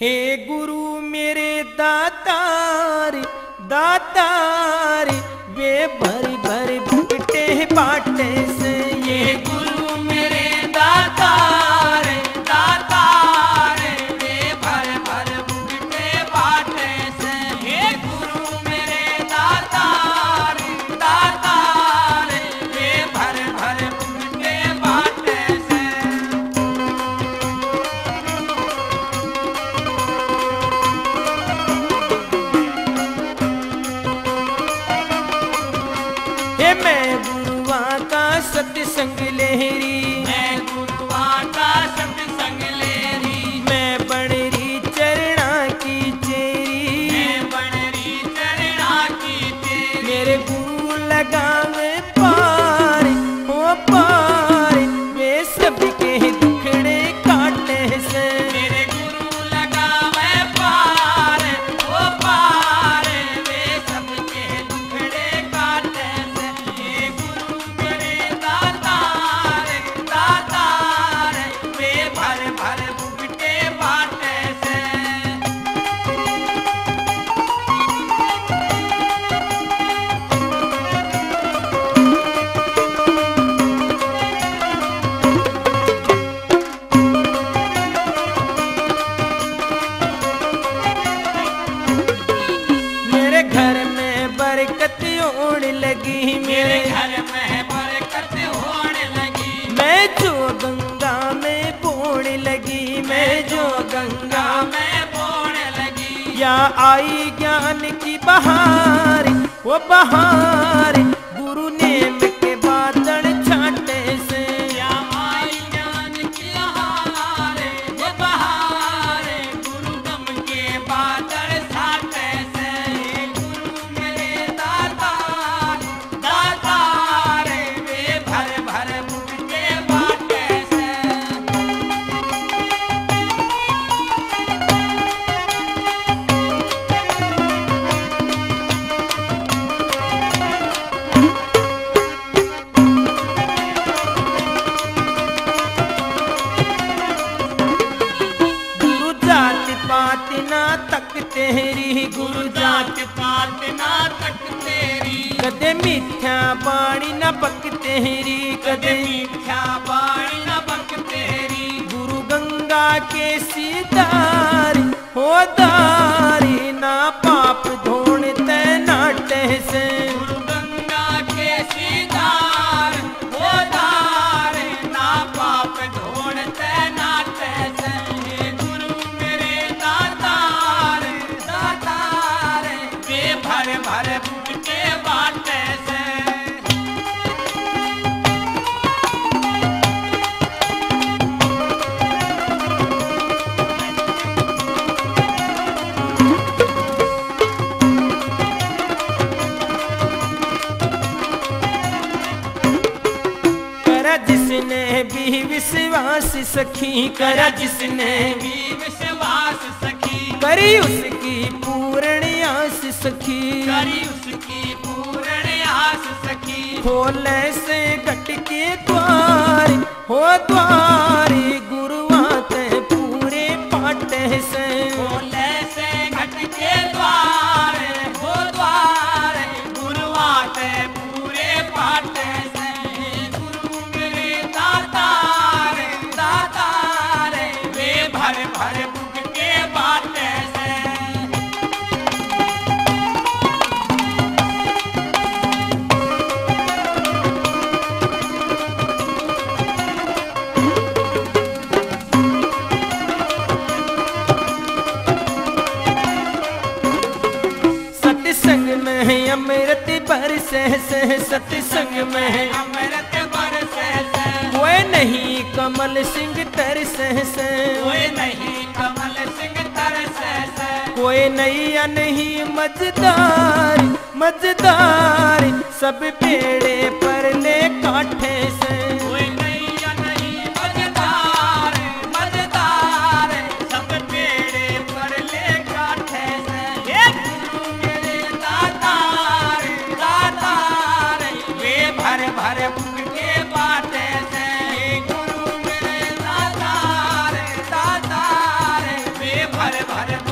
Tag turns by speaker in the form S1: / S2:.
S1: हे गुरु मेरे दातार दातार वे भरी भरी भुगटे बाटे से।
S2: ये गुरु मेरे दातार दातार वे भर भर भुगटे बाटे से। हे गुरु मेरे दातार दातार वे भर भर भुगटे बाटे से।
S1: हे मैं गुरुआ का सत्संग लहरी,
S2: मैं गुरुआ का सत्संग लेरी,
S1: मैं बनरी चरणा की चेरी,
S2: मैं बनरी चरणा की तेरी।
S1: मेरे गुरु लगावे पार हो पार वे सबके दुखड़े काटे से।
S2: मेरे गुरु लगावे पार ओ पार वे सबके दुखड़े काटे से। ये गुरु मेरे दातार दातार वे भर भर भुगटे बाटे से।
S1: मेरे घर में बरकत होने लगी,
S2: मेरे घर में बरकत होने लगी,
S1: मैं जो गंगा में बोने लगी, मैं जो गंगा
S2: मैं बोने लगी।
S1: या आई ज्ञान की बहार वो बहार गुरु नेम के बादल छाटे से।
S2: या आई ज्ञान की हार ये बहार गुरु गम के बादल छाटे से। ये गुरु मेरे दातार दातार वे भर भर भुगटे बाटे से।
S1: गुरु जाति पात ना तक तेरी, गुरु
S2: जात पात ना तक तेरी,
S1: कदे मिथ्या बाणी न बक तेरी,
S2: कदे
S1: कदे
S2: मीठा बाणी न बक तेरी।
S1: गुरु गंगा के सीतारी हो दारी ना पाप धोण ते नाटे से।
S2: गुरु गंगा के सीधार हो धार ना पाप धोण ते नाटे से। हे गुरु मेरे दातार दातार वे भर भर भुगटे बाटे से।
S1: करा जिसने भी विश्वास सखी, करा जिसने
S2: भी विश्वास सखी,
S1: करी उसकी पूर्ण आस सखी।
S2: करी उसकी पूर्ण आस सखी।
S1: खोले से घट के द्वार हो द्वार गुरुआ ते पूरे पाटे से।
S2: बोले से घट के द्वार हो द्वार गुरुआते पूरे पाटे से। गुरु मेरे दातार दातार वे भर भर भुगटे बाटे से।
S1: सत्संग में है अमृत बरसे से, सत्संग में है
S2: अमृत बरसे से।
S1: कोई नहीं कमल सिंह तरसे से,
S2: कोई नहीं कमल सिंह तरसे से।
S1: कोई नैया नहीं मजदार मजदार सब पेड़े पर ले काठे से।
S2: कोई नैया नहीं मजेदार मजेदार सब पेड़े पर ले काठे से। हे गुरु मेरे दातार दातार वे भर भर भुगटे बाटे से। हे गुरु मेरे दातार दातार वे भर भर अरे